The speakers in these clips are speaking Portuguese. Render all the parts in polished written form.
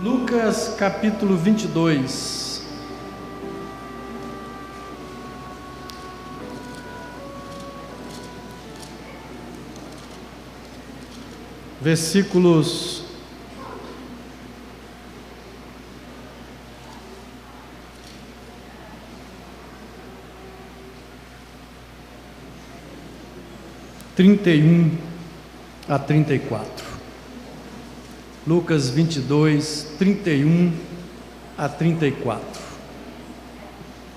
Lucas capítulo 22. Versículos 31 a 34. Lucas 22, 31 a 34.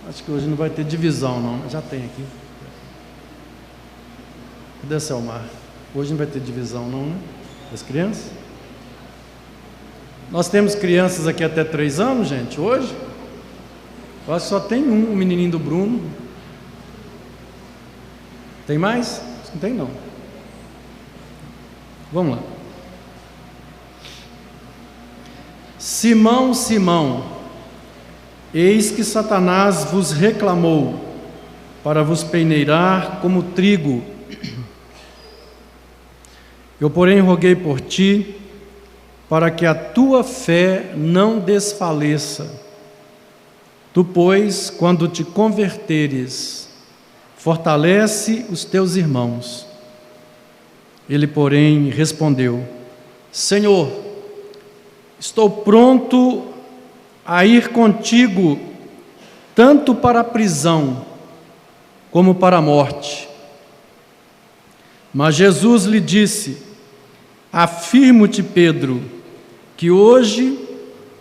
Acho que hoje não vai ter divisão, não. Já tem aqui. Cadê Selmar? Hoje não vai ter divisão, não, né? Das crianças? Nós temos crianças aqui até 3 anos, gente, hoje? Eu acho que só tem um, o menininho do Bruno. Tem mais? Não tem, não. Vamos lá. Simão, Simão, eis que Satanás vos reclamou para vos peneirar como trigo. Eu, porém, roguei por ti, para que a tua fé não desfaleça. Tu, pois, quando te converteres, fortalece os teus irmãos. Ele, porém, respondeu: Senhor, estou pronto a ir contigo, tanto para a prisão, como para a morte. Mas Jesus lhe disse: Afirmo-te, Pedro, que hoje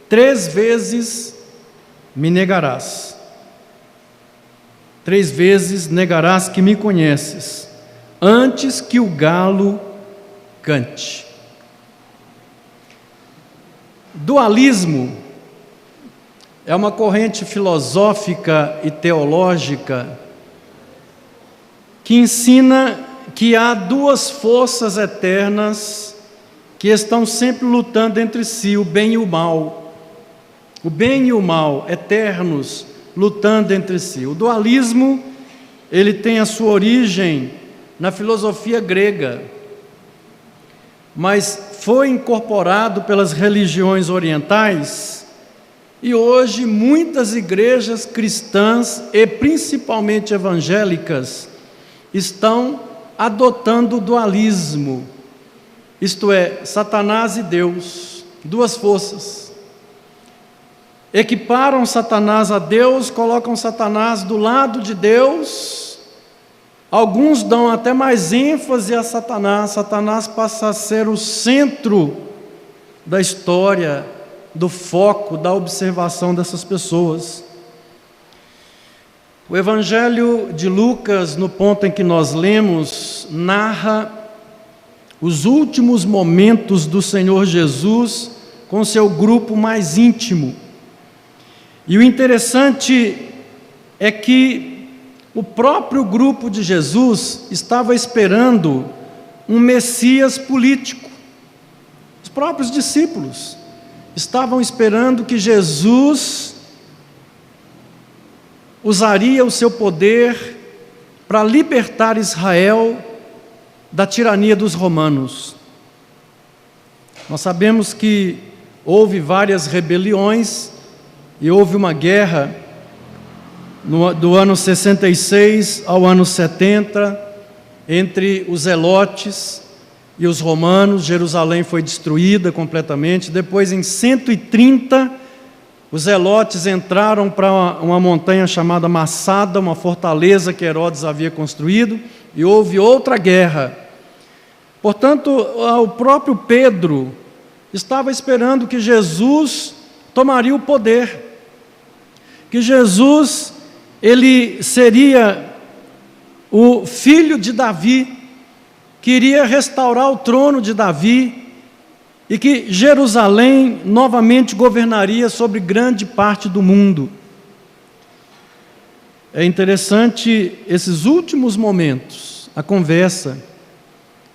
3 vezes me negarás. 3 vezes negarás que me conheces, antes que o galo cante. Dualismo é uma corrente filosófica e teológica que ensina que há 2 forças eternas que estão sempre lutando entre si, o bem e o mal. O bem e o mal, eternos, lutando entre si. O dualismo, ele tem a sua origem na filosofia grega, mas foi incorporado pelas religiões orientais, e hoje muitas igrejas cristãs e principalmente evangélicas estão adotando o dualismo, isto é, Satanás e Deus, 2 forças. Equiparam Satanás a Deus, colocam Satanás do lado de Deus. Alguns dão até mais ênfase a Satanás. Satanás passa a ser o centro da história, do foco, da observação dessas pessoas. O Evangelho de Lucas, no ponto em que nós lemos, narra os últimos momentos do Senhor Jesus com seu grupo mais íntimo. E o interessante é que o próprio grupo de Jesus estava esperando um Messias político. Os próprios discípulos estavam esperando que Jesus usaria o seu poder para libertar Israel da tirania dos romanos. Nós sabemos que houve várias rebeliões e houve uma guerra do ano 66 ao ano 70, entre os zelotes e os romanos. Jerusalém foi destruída completamente. Depois, em 130, os zelotes entraram para uma montanha chamada Massada, uma fortaleza que Herodes havia construído, e houve outra guerra. Portanto, o próprio Pedro estava esperando que Jesus tomaria o poder, que Jesus ele seria o filho de Davi, que iria restaurar o trono de Davi, e que Jerusalém novamente governaria sobre grande parte do mundo. É interessante esses últimos momentos, a conversa,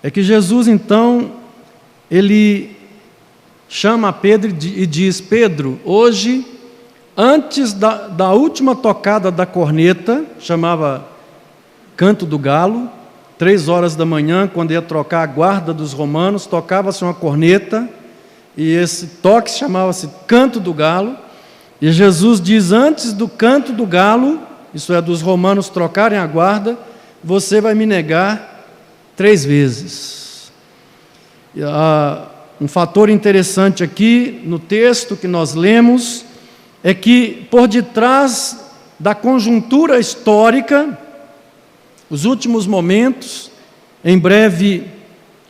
é que Jesus então, ele chama Pedro e diz: Pedro, hoje, antes da última tocada da corneta, chamava Canto do Galo, 3 horas da manhã, quando ia trocar a guarda dos romanos, tocava-se uma corneta, e esse toque chamava-se Canto do Galo, e Jesus diz: antes do canto do galo, isso é, dos romanos trocarem a guarda, você vai me negar 3 vezes. Um fator interessante aqui no texto que nós lemos é que por detrás da conjuntura histórica, os últimos momentos, em breve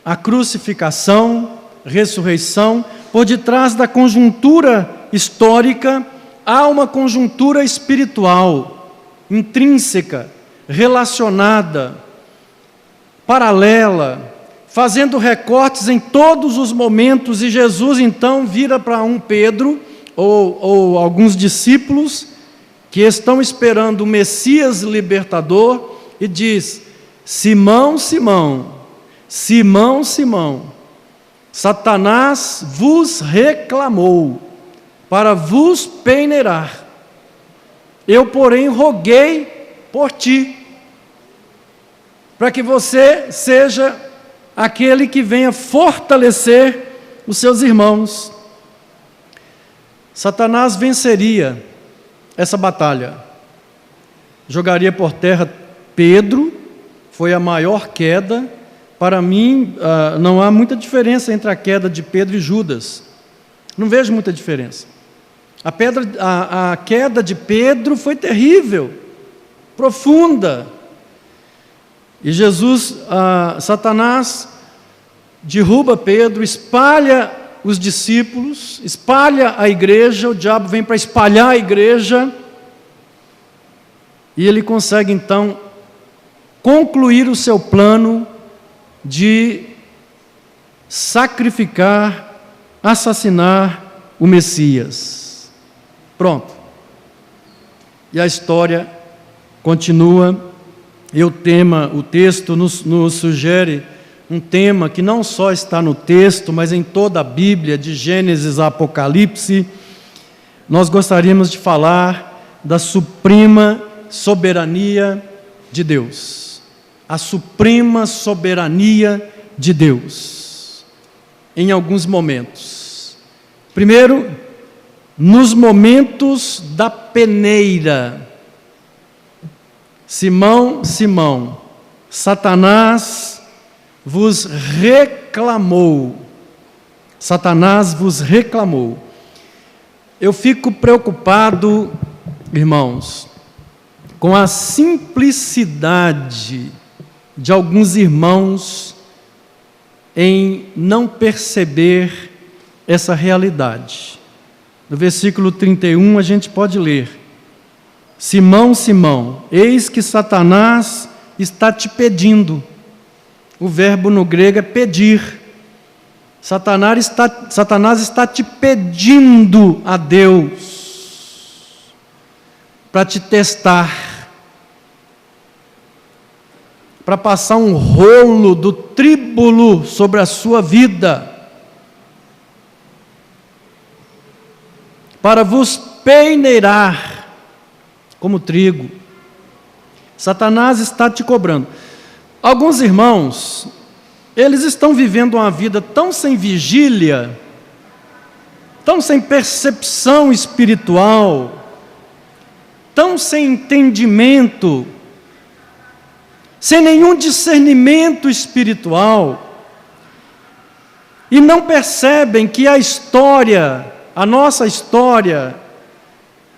a crucificação, ressurreição, por detrás da conjuntura histórica há uma conjuntura espiritual, intrínseca, relacionada, paralela, fazendo recortes em todos os momentos, e Jesus então vira para um Pedro, ou alguns discípulos, que estão esperando o Messias libertador, e diz: Simão, Simão, Simão, Simão, Satanás vos reclamou para vos peneirar. Eu, porém, roguei por ti, para que você seja aquele que venha fortalecer os seus irmãos. Satanás venceria essa batalha, jogaria por terra Pedro, foi a maior queda. Para mim, não há muita diferença entre a queda de Pedro e Judas, não vejo muita diferença. A queda de Pedro foi terrível, profunda, e Satanás derruba Pedro, espalha os discípulos, espalha a igreja, o diabo vem para espalhar a igreja, e ele consegue então concluir o seu plano de sacrificar, assassinar o Messias. Pronto. E a história continua, e o texto nos sugere um tema que não só está no texto, mas em toda a Bíblia, de Gênesis a Apocalipse. Nós gostaríamos de falar da suprema soberania de Deus. A suprema soberania de Deus, em alguns momentos. Primeiro, nos momentos da peneira. Simão, Simão, Satanás vos reclamou. Satanás vos reclamou. Eu fico preocupado, irmãos, com a simplicidade de alguns irmãos em não perceber essa realidade. No versículo 31 a gente pode ler: Simão, Simão, eis que Satanás está te pedindo. O verbo no grego é pedir. Satanás está te pedindo a Deus para te testar, para passar um rolo do tríbulo sobre a sua vida, para vos peneirar como trigo. Satanás está te cobrando. Alguns irmãos, eles estão vivendo uma vida tão sem vigília, tão sem percepção espiritual, tão sem entendimento, sem nenhum discernimento espiritual, e não percebem que a nossa história,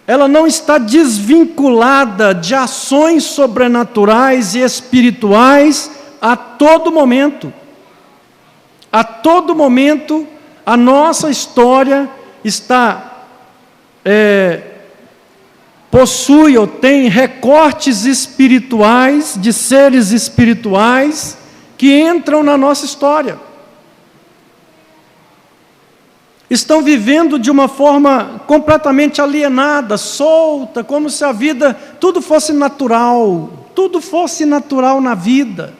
ela não está desvinculada de ações sobrenaturais e espirituais a todo momento. A todo momento, a nossa história possui ou tem recortes espirituais, de seres espirituais, que entram na nossa história. Estão vivendo de uma forma completamente alienada, solta, como se a vida, tudo fosse natural na vida,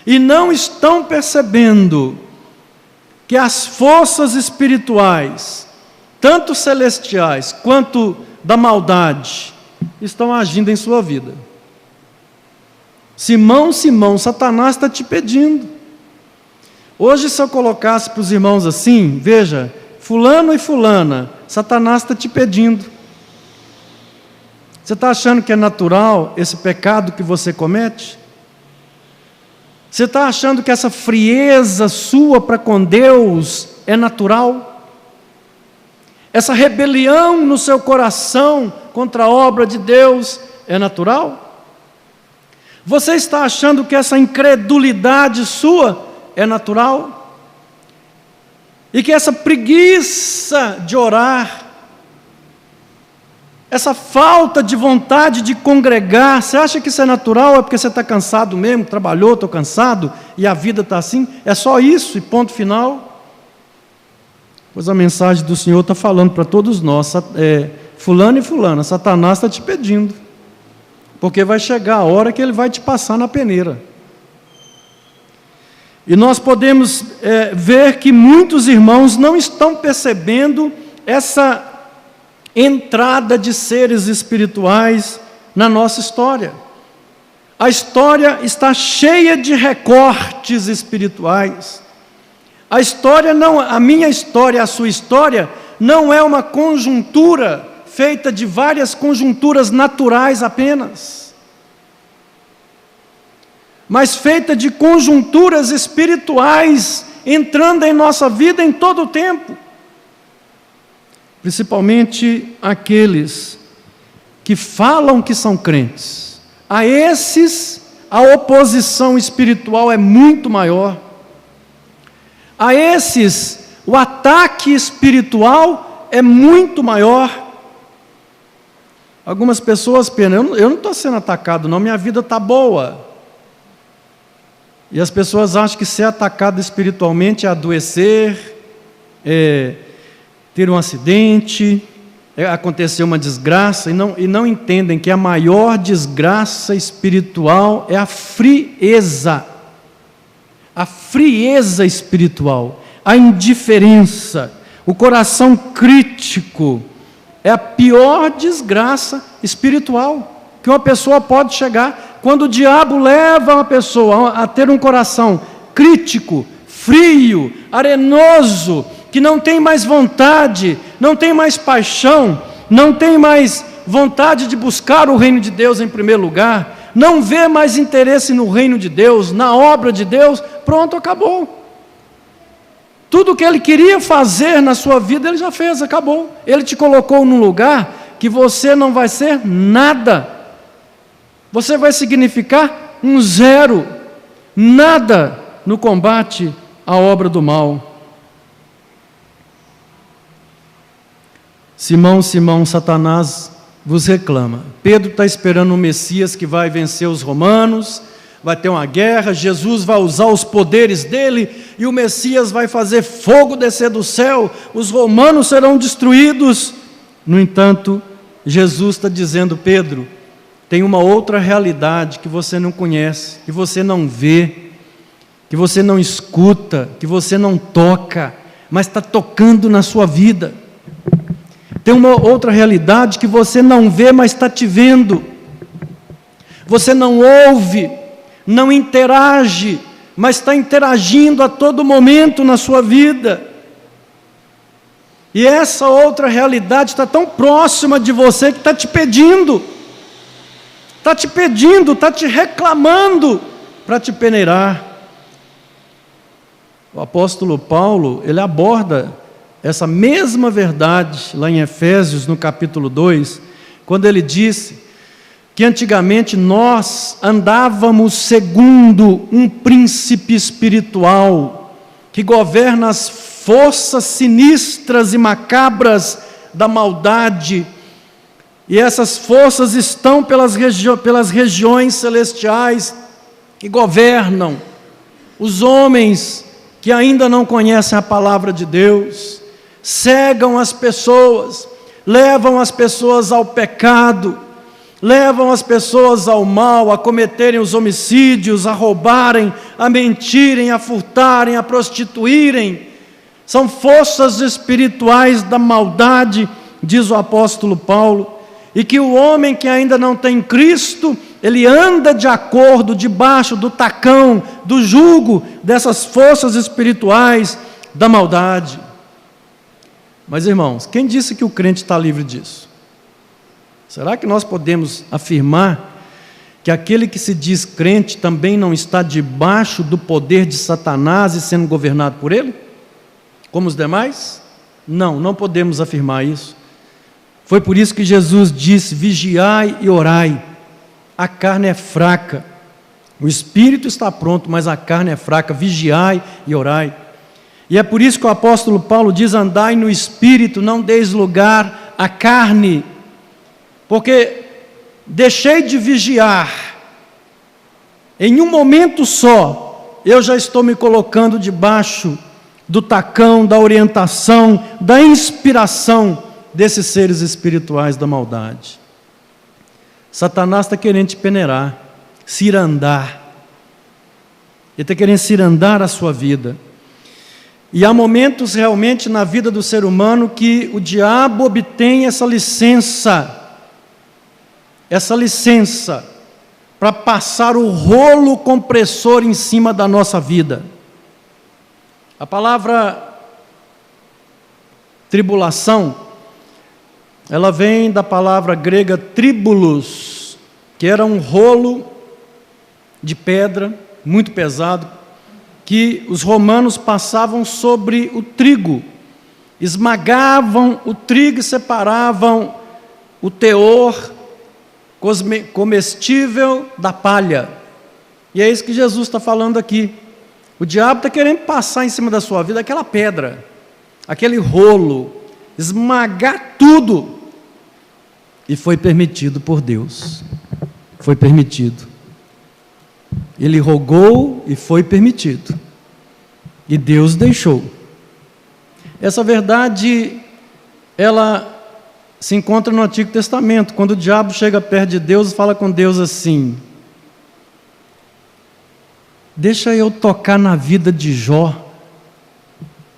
e não estão percebendo que as forças espirituais, tanto celestiais quanto da maldade, estão agindo em sua vida. Simão, Simão, Satanás está te pedindo. Hoje, se eu colocasse para os irmãos assim, veja, fulano e fulana, Satanás está te pedindo. Você está achando que é natural esse pecado que você comete? Você está achando que essa frieza sua para com Deus é natural? Essa rebelião no seu coração contra a obra de Deus é natural? Você está achando que essa incredulidade sua é natural? E que essa preguiça de orar, essa falta de vontade de congregar, você acha que isso é natural? É porque você está cansado mesmo, trabalhou, estou cansado, e a vida está assim? É só isso e ponto final? Pois a mensagem do Senhor está falando para todos nós, fulano e fulana, Satanás está te pedindo, porque vai chegar a hora que ele vai te passar na peneira. E nós podemos ver que muitos irmãos não estão percebendo essa entrada de seres espirituais na nossa história. A história está cheia de recortes espirituais. A história não, a minha história, a sua história, não é uma conjuntura feita de várias conjunturas naturais apenas, mas feita de conjunturas espirituais entrando em nossa vida em todo o tempo. Principalmente aqueles que falam que são crentes. A esses, a oposição espiritual é muito maior. A esses, o ataque espiritual é muito maior. Algumas pessoas pensam, eu não estou sendo atacado não, minha vida está boa. E as pessoas acham que ser atacado espiritualmente é adoecer, ter um acidente, acontecer uma desgraça, e não entendem que a maior desgraça espiritual é a frieza espiritual, a indiferença, o coração crítico, é a pior desgraça espiritual que uma pessoa pode chegar, quando o diabo leva uma pessoa a ter um coração crítico, frio, arenoso, que não tem mais vontade, não tem mais paixão, não tem mais vontade de buscar o reino de Deus em primeiro lugar, não vê mais interesse no reino de Deus, na obra de Deus, pronto, acabou. Tudo o que ele queria fazer na sua vida, ele já fez, acabou. Ele te colocou num lugar que você não vai ser nada. Você vai significar um zero, nada no combate à obra do mal. Simão, Simão, Satanás vos reclama. Pedro está esperando um Messias que vai vencer os romanos, vai ter uma guerra, Jesus vai usar os poderes dele, e o Messias vai fazer fogo descer do céu, os romanos serão destruídos. No entanto, Jesus está dizendo, Pedro, tem uma outra realidade que você não conhece, que você não vê, que você não escuta, que você não toca, mas está tocando na sua vida. Tem uma outra realidade que você não vê, mas está te vendo. Você não ouve, não interage, mas está interagindo a todo momento na sua vida. E essa outra realidade está tão próxima de você que está te pedindo, está te reclamando para te peneirar. O apóstolo Paulo, ele aborda essa mesma verdade lá em Efésios, no capítulo 2, quando ele disse que antigamente nós andávamos segundo um príncipe espiritual que governa as forças sinistras e macabras da maldade, e essas forças estão pelas regiões celestiais que governam os homens que ainda não conhecem a palavra de Deus, cegam as pessoas, levam as pessoas ao pecado, levam as pessoas ao mal, a cometerem os homicídios, a roubarem, a mentirem, a furtarem, a prostituírem. São forças espirituais da maldade, diz o apóstolo Paulo, e que o homem que ainda não tem Cristo, ele anda de acordo, debaixo do tacão, do jugo dessas forças espirituais da maldade. Mas, irmãos, quem disse que o crente está livre disso? Será que nós podemos afirmar que aquele que se diz crente também não está debaixo do poder de Satanás e sendo governado por ele? Como os demais? Não, não podemos afirmar isso. Foi por isso que Jesus disse: vigiai e orai. A carne é fraca, o espírito está pronto, mas a carne é fraca. Vigiai e orai. E é por isso que o apóstolo Paulo diz: andai no espírito, não deis lugar à carne. Porque deixei de vigiar, em um momento só, eu já estou me colocando debaixo do tacão, da orientação, da inspiração desses seres espirituais da maldade. Satanás está querendo te peneirar, cirandar. Ele está querendo cirandar a sua vida. E há momentos realmente na vida do ser humano que o diabo obtém essa licença para passar o rolo compressor em cima da nossa vida. A palavra tribulação, ela vem da palavra grega tribulos, que era um rolo de pedra muito pesado, que os romanos passavam sobre o trigo, esmagavam o trigo e separavam o teor comestível da palha. E é isso que Jesus está falando aqui. O diabo está querendo passar em cima da sua vida aquela pedra, aquele rolo, esmagar tudo. E foi permitido por Deus. Foi permitido. Ele rogou e foi permitido. E Deus deixou. Essa verdade, ela se encontra no Antigo Testamento, quando o diabo chega perto de Deus e fala com Deus assim: deixa eu tocar na vida de Jó.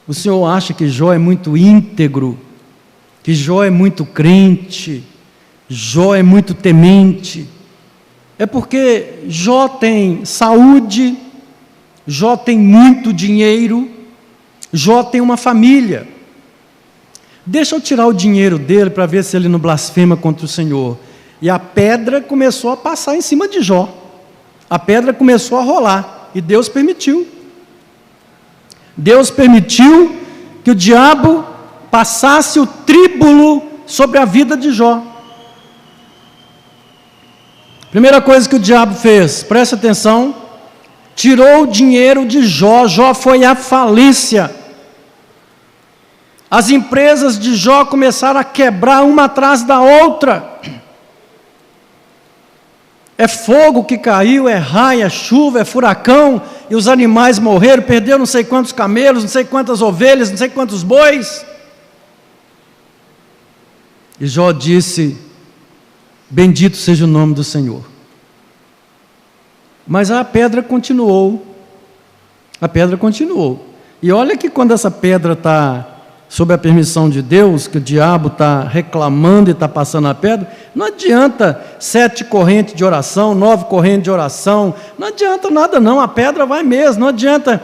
O senhor acha que Jó é muito íntegro, que Jó é muito crente, Jó é muito temente? É porque Jó tem saúde, Jó tem muito dinheiro, Jó tem uma família. Deixa eu tirar o dinheiro dele para ver se ele não blasfema contra o Senhor. E a pedra começou a passar em cima de Jó. A pedra começou a rolar. E Deus permitiu. Deus permitiu que o diabo passasse o tríbulo sobre a vida de Jó. Primeira coisa que o diabo fez, preste atenção, tirou o dinheiro de Jó. Jó foi à falência. As empresas de Jó começaram a quebrar uma atrás da outra. É fogo que caiu, é raio, é chuva, é furacão, e os animais morreram, perderam não sei quantos camelos, não sei quantas ovelhas, não sei quantos bois. E Jó disse: bendito seja o nome do Senhor. Mas a pedra continuou. A pedra continuou. E olha que quando essa pedra está sob a permissão de Deus, que o diabo está reclamando e está passando a pedra, não adianta 7 correntes de oração, 9 correntes de oração, não adianta nada não, a pedra vai mesmo. Não adianta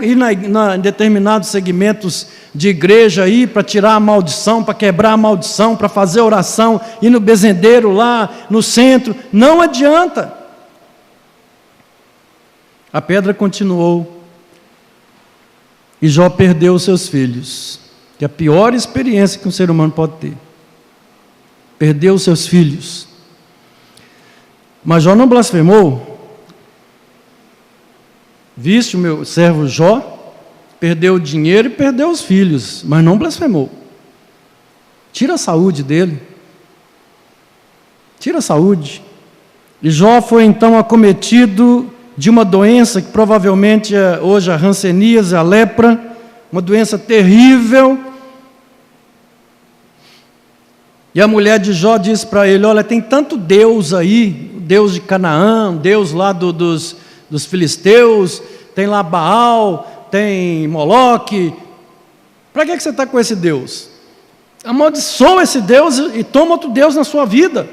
ir em determinados segmentos de igreja aí para tirar a maldição, para quebrar a maldição, para fazer oração, ir no bezendeiro lá no centro, não adianta. A pedra continuou, e Jó perdeu os seus filhos, que é a pior experiência que um ser humano pode ter. Perdeu os seus filhos. Mas Jó não blasfemou. Viste o meu servo Jó, perdeu o dinheiro e perdeu os filhos, mas não blasfemou. Tira a saúde dele. Tira a saúde. E Jó foi então acometido de uma doença que provavelmente é hoje a hanseníase, a lepra, uma doença terrível. E a mulher de Jó disse para ele: olha, tem tanto Deus aí, Deus de Canaã, Deus lá dos filisteus, tem lá Baal, tem Moloque, para que você está com esse Deus? Amaldiçoa esse Deus e toma outro Deus na sua vida,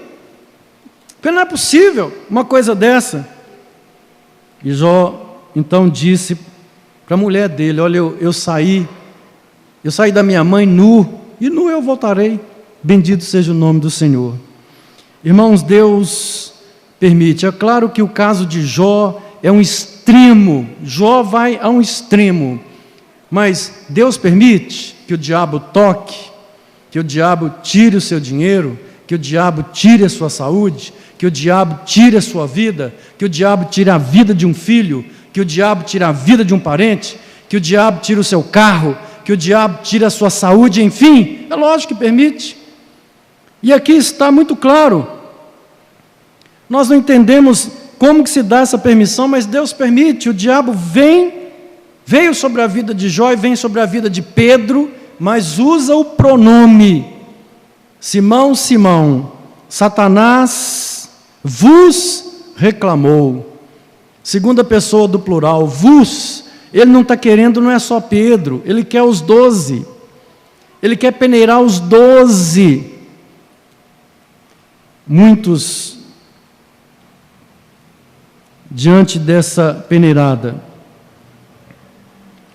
porque não é possível uma coisa dessa. E Jó então disse para a mulher dele: olha, eu saí da minha mãe nu, e nu eu voltarei. Bendito seja o nome do Senhor. Irmãos, Deus permite. É claro que o caso de Jó é um extremo. Jó vai a um extremo. Mas Deus permite que o diabo toque, que o diabo tire o seu dinheiro, que o diabo tire a sua saúde, que o diabo tire a sua vida, que o diabo tire a vida de um filho, que o diabo tire a vida de um parente, que o diabo tire o seu carro, que o diabo tire a sua saúde, enfim, é lógico que permite. E aqui está muito claro. Nós não entendemos como que se dá essa permissão, mas Deus permite. O diabo veio sobre a vida de Jó e vem sobre a vida de Pedro, mas usa o pronome Simão, Simão, Satanás vos reclamou. Segunda pessoa do plural, vos. Ele não está querendo, não é só Pedro, ele quer os 12. Ele quer peneirar os 12. Muitos, diante dessa peneirada,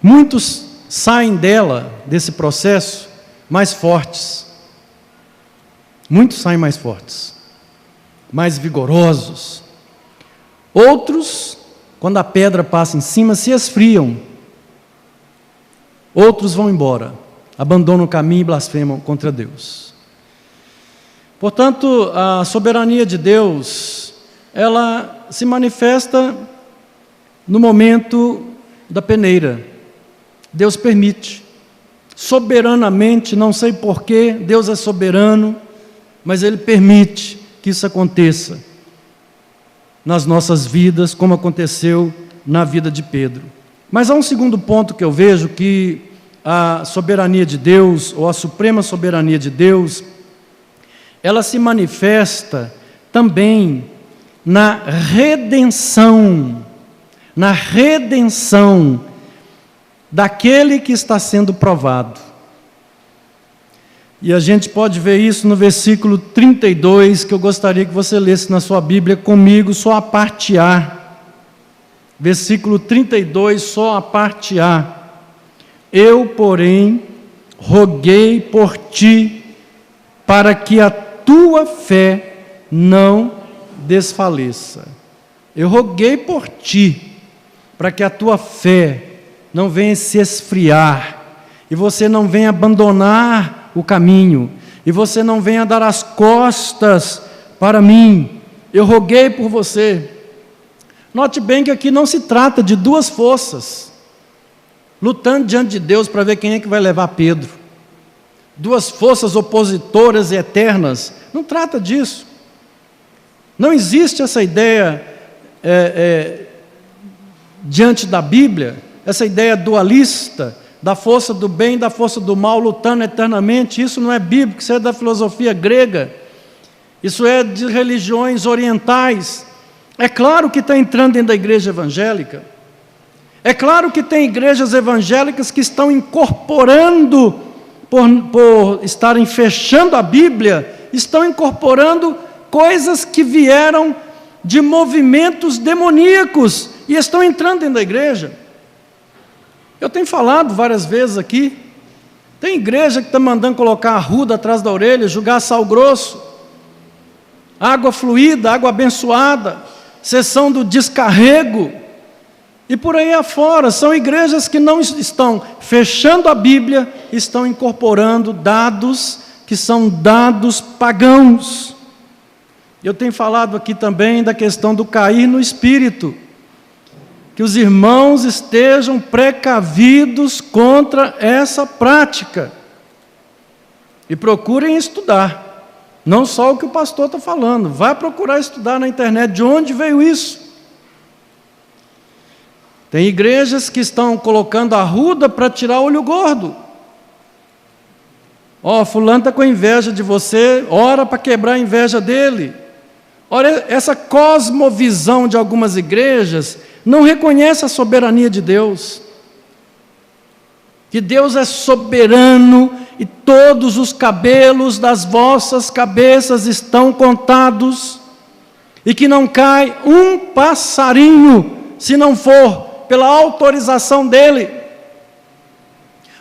muitos saem dela, desse processo, mais fortes. Muitos saem mais fortes, mais vigorosos. Outros, quando a pedra passa em cima, se esfriam. Outros vão embora, abandonam o caminho e blasfemam contra Deus. Portanto, a soberania de Deus, ela se manifesta no momento da peneira. Deus permite, soberanamente, não sei porquê, Deus é soberano, mas Ele permite que isso aconteça nas nossas vidas, como aconteceu na vida de Pedro. Mas há um segundo ponto que eu vejo, que a soberania de Deus, ou a suprema soberania de Deus, ela se manifesta também na redenção daquele que está sendo provado. E a gente pode ver isso no versículo 32, que eu gostaria que você lesse na sua Bíblia comigo, só a parte A. Versículo 32, só a parte A. Eu, porém, roguei por ti, para que a tua fé não desfaleça. Eu roguei por ti, para que a tua fé não venha se esfriar, e você não venha abandonar o caminho, e você não venha dar as costas para mim. Eu roguei por você. Note bem que aqui não se trata de duas forças lutando diante de Deus para ver quem é que vai levar Pedro. Duas forças opositoras e eternas. Não trata disso. Não existe essa ideia diante da Bíblia, essa ideia dualista, da força do bem e da força do mal lutando eternamente. Isso não é bíblico, isso é da filosofia grega, isso é de religiões orientais. É claro que está entrando dentro da igreja evangélica, é claro que tem igrejas evangélicas que estão incorporando, por estarem fechando a Bíblia, estão incorporando coisas que vieram de movimentos demoníacos e estão entrando dentro da igreja. Eu tenho falado várias vezes aqui, tem igreja que está mandando colocar arruda atrás da orelha, jogar sal grosso, água fluida, água abençoada, sessão do descarrego, e por aí afora. São igrejas que não estão fechando a Bíblia, estão incorporando dados que são dados pagãos. Eu tenho falado aqui também da questão do cair no espírito, que os irmãos estejam precavidos contra essa prática e procurem estudar, não só o que o pastor está falando, vai procurar estudar na internet de onde veio isso. Tem igrejas que estão colocando arruda para tirar olho gordo. Fulano está com inveja de você, ora para quebrar a inveja dele. Ora, essa cosmovisão de algumas igrejas não reconhece a soberania de Deus, que Deus é soberano e todos os cabelos das vossas cabeças estão contados, e que não cai um passarinho se não for pela autorização dele.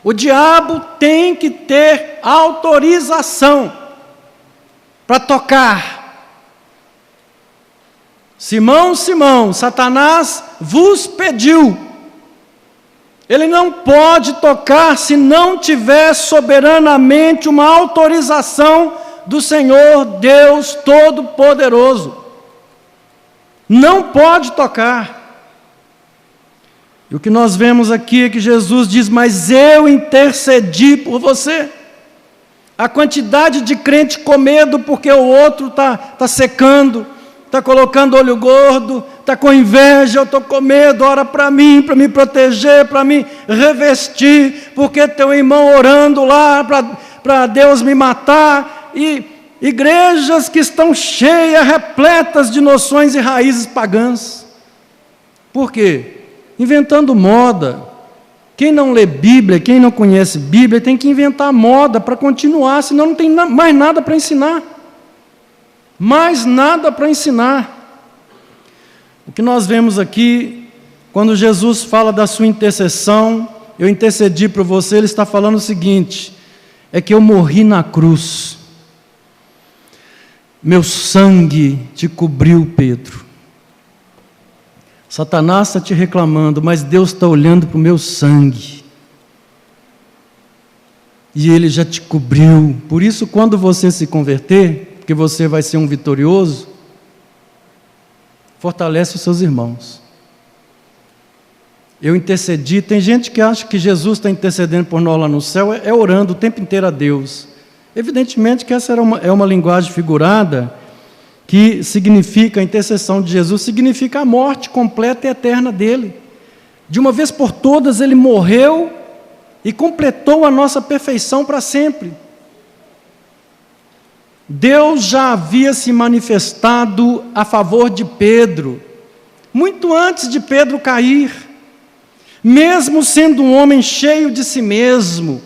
O diabo tem que ter autorização para tocar. Simão, Simão, Satanás vos pediu. Ele não pode tocar se não tiver soberanamente uma autorização do Senhor Deus Todo-Poderoso. Não pode tocar. E o que nós vemos aqui é que Jesus diz: mas eu intercedi por você. A quantidade de crente com medo porque o outro está secando, está colocando olho gordo, está com inveja, eu estou com medo, ora para mim, para me proteger, para me revestir, porque teu irmão orando lá para Deus me matar. E igrejas que estão cheias, repletas de noções e raízes pagãs. Por quê? Inventando moda. Quem não lê Bíblia, quem não conhece Bíblia, tem que inventar moda para continuar, senão não tem mais nada para ensinar. Mais nada para ensinar. O que nós vemos aqui, quando Jesus fala da sua intercessão, eu intercedi por você, ele está falando o seguinte: é que eu morri na cruz. Meu sangue te cobriu, Pedro. Satanás está te reclamando, mas Deus está olhando para o meu sangue. E Ele já te cobriu. Por isso, quando você se converter, porque você vai ser um vitorioso, fortalece os seus irmãos. Eu intercedi. Tem gente que acha que Jesus está intercedendo por nós lá no céu, é orando o tempo inteiro a Deus. Evidentemente que essa é uma linguagem figurada, que significa, a intercessão de Jesus significa a morte completa e eterna dele. De uma vez por todas ele morreu e completou a nossa perfeição para sempre. Deus já havia se manifestado a favor de Pedro, muito antes de Pedro cair. Mesmo sendo um homem cheio de si mesmo,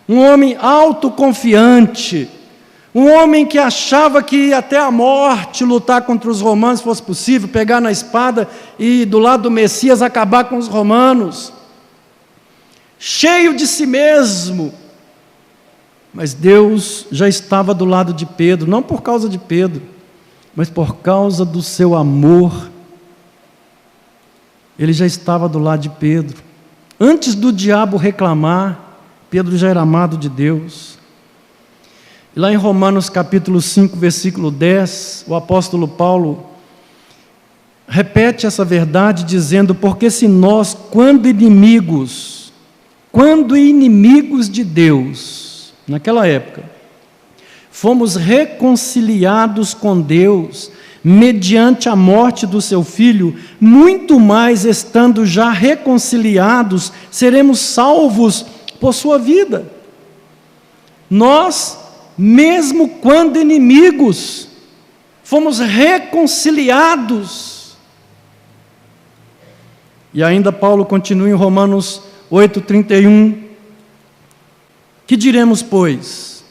um homem autoconfiante, um homem que achava que ia até a morte lutar contra os romanos, se fosse possível, pegar na espada e do lado do Messias acabar com os romanos. Cheio de si mesmo. Mas Deus já estava do lado de Pedro, não por causa de Pedro, mas por causa do seu amor. Ele já estava do lado de Pedro. Antes do diabo reclamar, Pedro já era amado de Deus. E lá em Romanos capítulo 5, versículo 10, o apóstolo Paulo repete essa verdade dizendo: porque se nós, quando inimigos de Deus, naquela época, fomos reconciliados com Deus mediante a morte do seu Filho, muito mais estando já reconciliados, seremos salvos por sua vida. Nós, mesmo quando inimigos, fomos reconciliados. E ainda Paulo continua em Romanos 8:31. Que diremos, pois?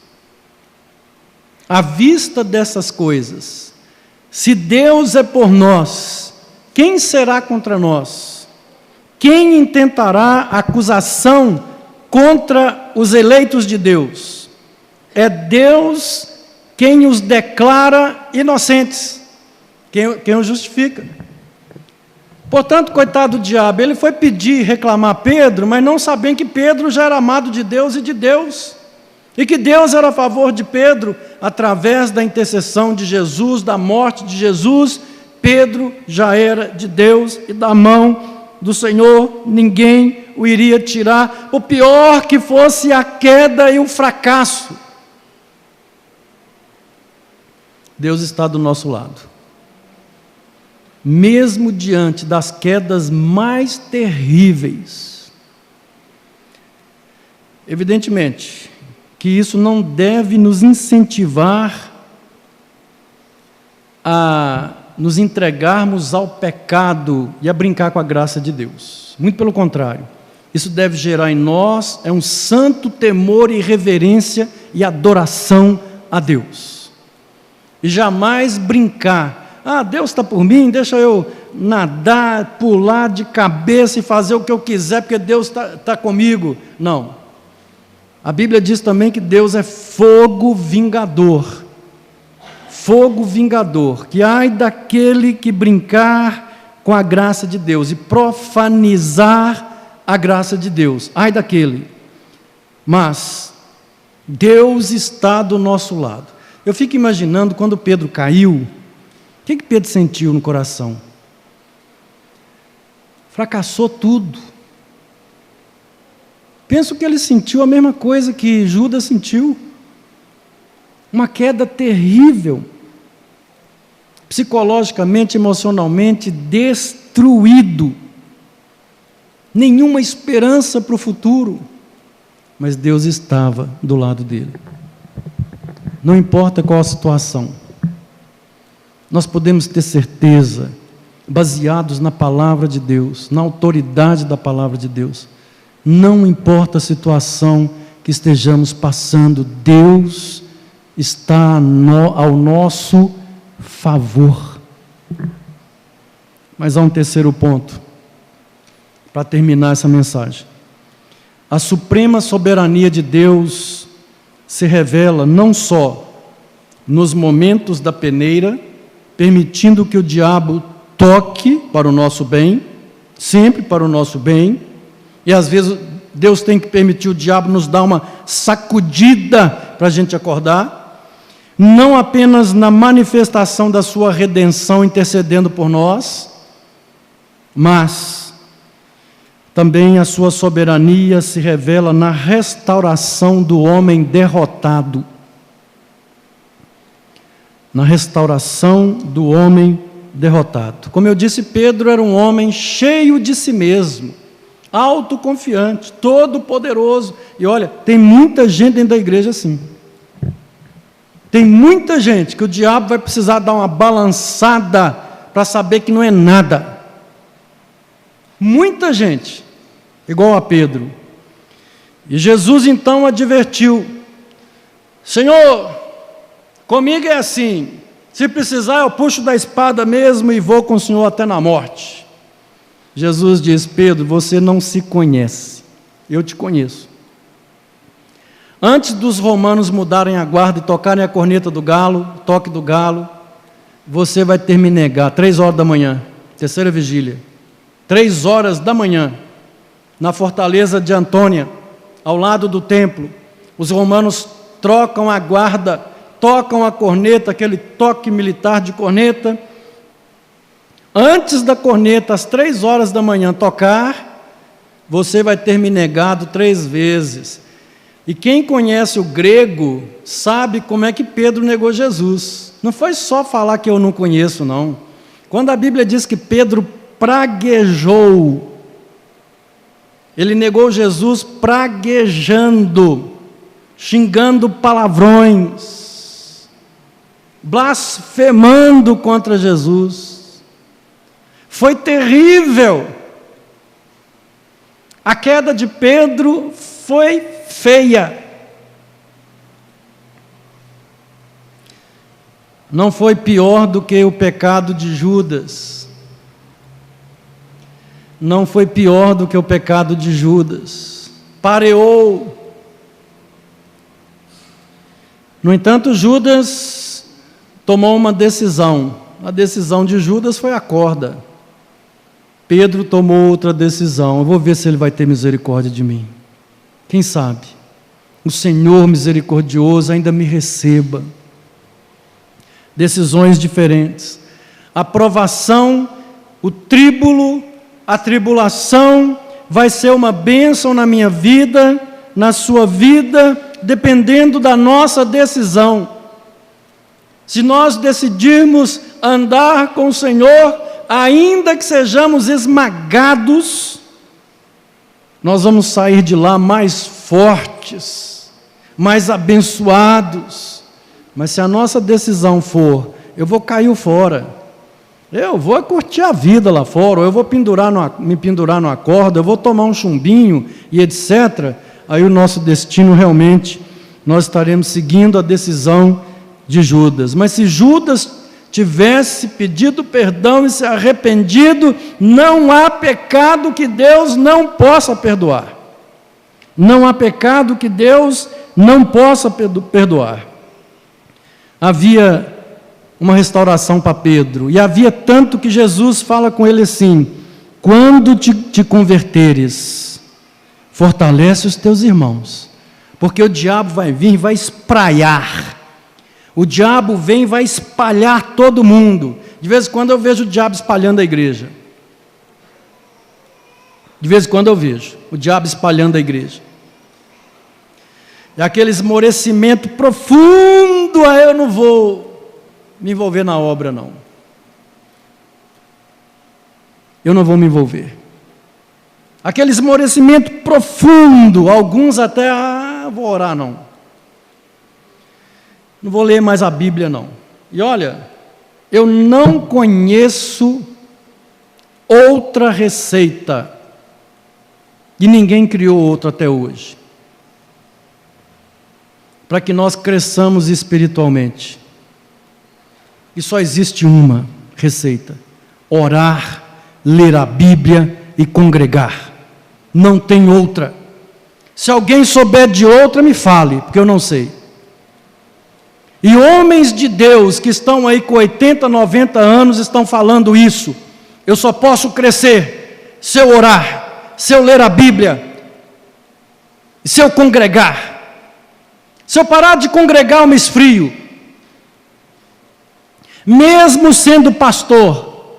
À vista dessas coisas, se Deus é por nós, quem será contra nós? Quem intentará acusação contra os eleitos de Deus? É Deus quem os declara inocentes, quem os justifica. Portanto, coitado do diabo, ele foi pedir, reclamar Pedro, mas não sabendo que Pedro já era amado de Deus e de Deus, e que Deus era a favor de Pedro, através da intercessão de Jesus, da morte de Jesus. Pedro já era de Deus, e da mão do Senhor ninguém o iria tirar, o pior que fosse a queda e o fracasso. Deus está do nosso lado. Mesmo diante das quedas mais terríveis. Evidentemente que isso não deve nos incentivar a nos entregarmos ao pecado e a brincar com a graça de Deus. Muito pelo contrário. Isso deve gerar em nós um santo temor e reverência e adoração a Deus. E jamais brincar. Ah, Deus está por mim, deixa eu nadar, pular de cabeça e fazer o que eu quiser, porque Deus está comigo. Não. A Bíblia diz também que Deus é fogo vingador. Fogo vingador, que ai daquele que brincar com a graça de Deus e profanizar a graça de Deus, ai daquele. Mas Deus está do nosso lado. Eu fico imaginando quando Pedro caiu, o que Pedro sentiu no coração? Fracassou tudo. Penso que ele sentiu a mesma coisa que Judas sentiu. Uma queda terrível. Psicologicamente, emocionalmente destruído. Nenhuma esperança para o futuro. Mas Deus estava do lado dele. Não importa qual a situação. Nós podemos ter certeza, baseados na palavra de Deus, na autoridade da palavra de Deus. Não importa a situação que estejamos passando, Deus está ao nosso favor. Mas há um terceiro ponto, para terminar essa mensagem. A suprema soberania de Deus se revela não só nos momentos da peneira, permitindo que o diabo toque para o nosso bem, sempre para o nosso bem, e às vezes Deus tem que permitir o diabo nos dar uma sacudida para a gente acordar, não apenas na manifestação da sua redenção intercedendo por nós, mas também a sua soberania se revela na restauração do homem derrotado. Na restauração do homem derrotado. Como eu disse, Pedro era um homem cheio de si mesmo, autoconfiante, todo poderoso. E olha, tem muita gente dentro da igreja assim. Tem muita gente que o diabo vai precisar dar uma balançada para saber que não é nada. Muita gente, igual a Pedro. E Jesus então advertiu: Senhor, comigo é assim, se precisar eu puxo da espada mesmo e vou com o Senhor até na morte. Jesus diz: Pedro, você não se conhece, eu te conheço. Antes dos romanos mudarem a guarda e tocarem a corneta do galo, toque do galo, você vai ter me negar, 3 horas da manhã, terceira vigília, 3 horas da manhã, na fortaleza de Antônia, ao lado do templo. Os romanos trocam a guarda, tocam a corneta, aquele toque militar de corneta. Antes da corneta, às 3 horas da manhã tocar, você vai ter me negado 3 vezes. E quem conhece o grego sabe como é que Pedro negou Jesus. Não foi só falar que eu não conheço, não. Quando a Bíblia diz que Pedro praguejou, ele negou Jesus praguejando, xingando palavrões, blasfemando contra Jesus. Foi terrível. A queda de Pedro foi feia. Não foi pior do que o pecado de Judas. Não foi pior do que o pecado de Judas. Pareou. No entanto, Judas tomou uma decisão. A decisão de Judas foi a corda. Pedro tomou outra decisão. Eu vou ver se ele vai ter misericórdia de mim. Quem sabe? O Senhor misericordioso ainda me receba. Decisões diferentes. A provação, o tríbulo, a tribulação vai ser uma bênção na minha vida, na sua vida, dependendo da nossa decisão. Se nós decidirmos andar com o Senhor, ainda que sejamos esmagados, nós vamos sair de lá mais fortes, mais abençoados. Mas se a nossa decisão for, eu vou cair fora, eu vou curtir a vida lá fora, ou eu vou me pendurar numa corda, eu vou tomar um chumbinho e etc., aí o nosso destino realmente, nós estaremos seguindo a decisão de Judas. Mas se Judas tivesse pedido perdão e se arrependido, não há pecado que Deus não possa perdoar. Não há pecado que Deus não possa perdoar. Havia uma restauração para Pedro, e havia tanto que Jesus fala com ele assim: quando te converteres, fortalece os teus irmãos, porque o diabo vai vir e vai espraiar. O diabo vem e vai espalhar todo mundo. De vez em quando eu vejo o diabo espalhando a igreja. De vez em quando eu vejo o diabo espalhando a igreja. E aquele esmorecimento profundo, aí eu não vou me envolver na obra, não. Eu não vou me envolver. Aquele esmorecimento profundo, alguns até, vou orar, não. Não vou ler mais a Bíblia, não. E olha, eu não conheço outra receita, e ninguém criou outra até hoje, para que nós cresçamos espiritualmente. E só existe uma receita: orar, ler a Bíblia e congregar. Não tem outra. Se alguém souber de outra, me fale, porque eu não sei. E homens de Deus que estão aí com 80, 90 anos estão falando isso. Eu só posso crescer se eu orar, se eu ler a Bíblia, se eu congregar. Se eu parar de congregar, eu me esfrio. Mesmo sendo pastor,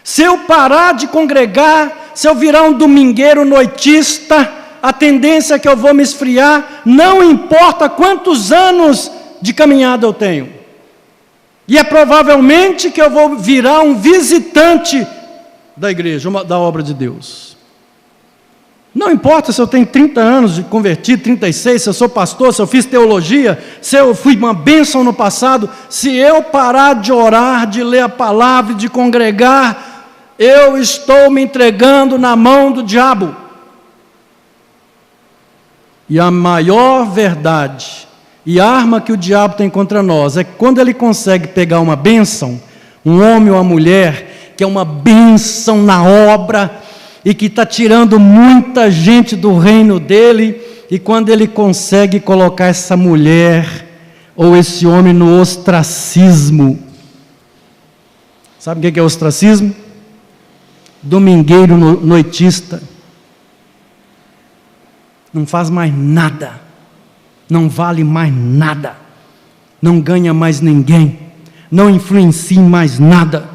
se eu parar de congregar, se eu virar um domingueiro noitista, a tendência é que eu vou me esfriar, não importa quantos anos de caminhada eu tenho. E é provavelmente que eu vou virar um visitante da igreja, da obra de Deus. Não importa se eu tenho 30 anos de convertido, 36, se eu sou pastor, se eu fiz teologia, se eu fui uma bênção no passado, se eu parar de orar, de ler a palavra, de congregar, eu estou me entregando na mão do diabo. E a maior verdade e arma que o diabo tem contra nós é que quando ele consegue pegar uma bênção, um homem ou uma mulher, que é uma bênção na obra, e que está tirando muita gente do reino dele, e quando ele consegue colocar essa mulher ou esse homem no ostracismo. Sabe o que é ostracismo? Domingueiro noitista. Não faz mais nada, não vale mais nada, não ganha mais ninguém, não influencia em mais nada.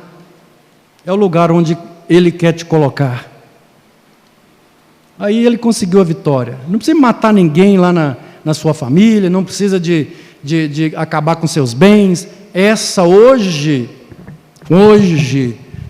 É o lugar onde ele quer te colocar. Aí ele conseguiu a vitória. Não precisa matar ninguém lá na sua família, não precisa de acabar com seus bens. Essa hoje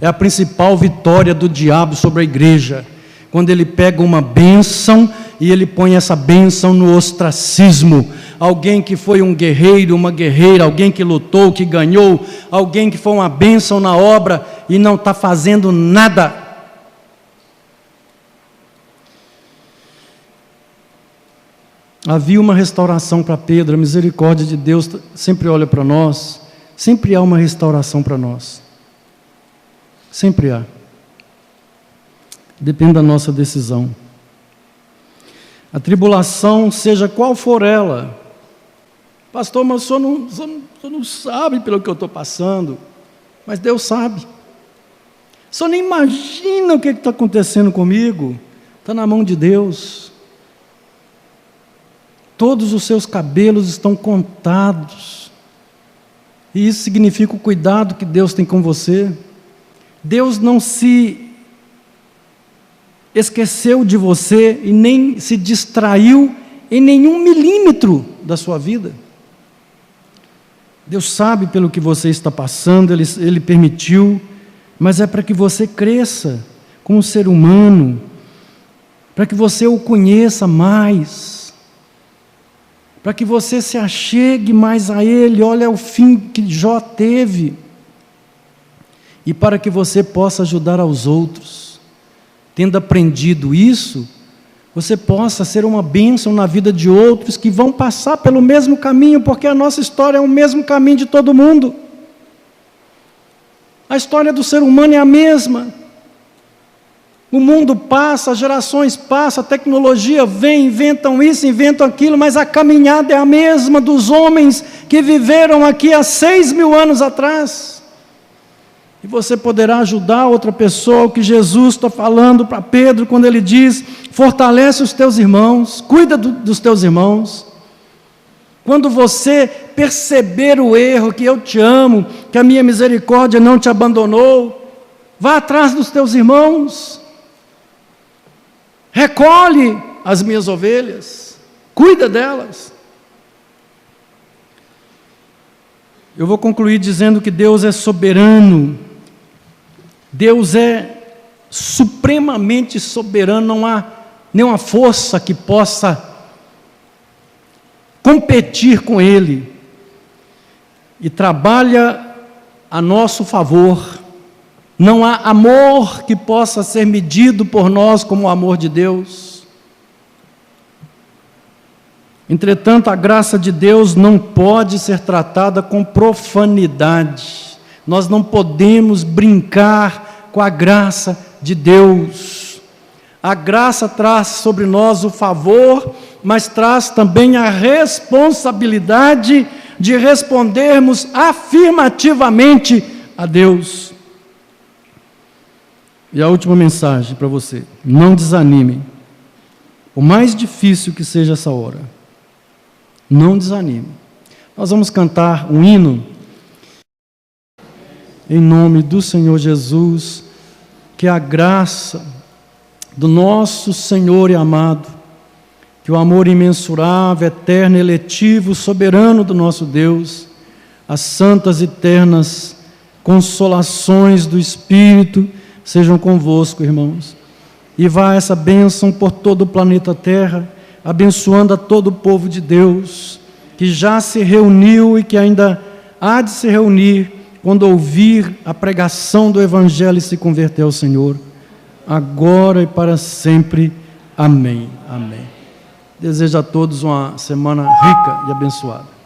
é a principal vitória do diabo sobre a igreja. Quando ele pega uma bênção e ele põe essa bênção no ostracismo. Alguém que foi um guerreiro, uma guerreira, alguém que lutou, que ganhou, alguém que foi uma bênção na obra e não está fazendo nada. Havia uma restauração para Pedro, a misericórdia de Deus sempre olha para nós, sempre há uma restauração para nós. Sempre há. Depende da nossa decisão. A tribulação, seja qual for ela, pastor, mas o senhor não sabe pelo que eu estou passando, mas Deus sabe. O senhor nem imagina o que está acontecendo comigo, está na mão de Deus. Todos os seus cabelos estão contados, e isso significa o cuidado que Deus tem com você. Deus não se esqueceu de você e nem se distraiu em nenhum milímetro da sua vida. Deus sabe pelo que você está passando, Ele permitiu, mas é para que você cresça como ser humano, para que você o conheça mais, para que você se achegue mais a Ele. Olha o fim que Jó teve, e para que você possa ajudar aos outros. Tendo aprendido isso, você possa ser uma bênção na vida de outros que vão passar pelo mesmo caminho, porque a nossa história é o mesmo caminho de todo mundo. A história do ser humano é a mesma. O mundo passa, as gerações passam, a tecnologia vem, inventam isso, inventam aquilo, mas a caminhada é a mesma dos homens que viveram aqui há 6.000 anos atrás. E você poderá ajudar outra pessoa, o que Jesus está falando para Pedro, quando ele diz: fortalece os teus irmãos, cuida dos teus irmãos. Quando você perceber o erro, que eu te amo, que a minha misericórdia não te abandonou, vá atrás dos teus irmãos. Recolhe as minhas ovelhas, cuida delas. Eu vou concluir dizendo que Deus é soberano, Deus é supremamente soberano, não há nenhuma força que possa competir com Ele, e trabalha a nosso favor. Não há amor que possa ser medido por nós como o amor de Deus. Entretanto, a graça de Deus não pode ser tratada com profanidade. Nós não podemos brincar com a graça de Deus. A graça traz sobre nós o favor, mas traz também a responsabilidade de respondermos afirmativamente a Deus. E a última mensagem para você: não desanime. Por mais difícil que seja essa hora, não desanime. Nós vamos cantar um hino em nome do Senhor Jesus, que a graça do nosso Senhor e amado, que o amor imensurável, eterno, eletivo, soberano do nosso Deus, as santas e eternas consolações do Espírito sejam convosco, irmãos. E vá essa bênção por todo o planeta Terra, abençoando a todo o povo de Deus, que já se reuniu e que ainda há de se reunir, quando ouvir a pregação do Evangelho e se converter ao Senhor, agora e para sempre. Amém. Amém. Desejo a todos uma semana rica e abençoada.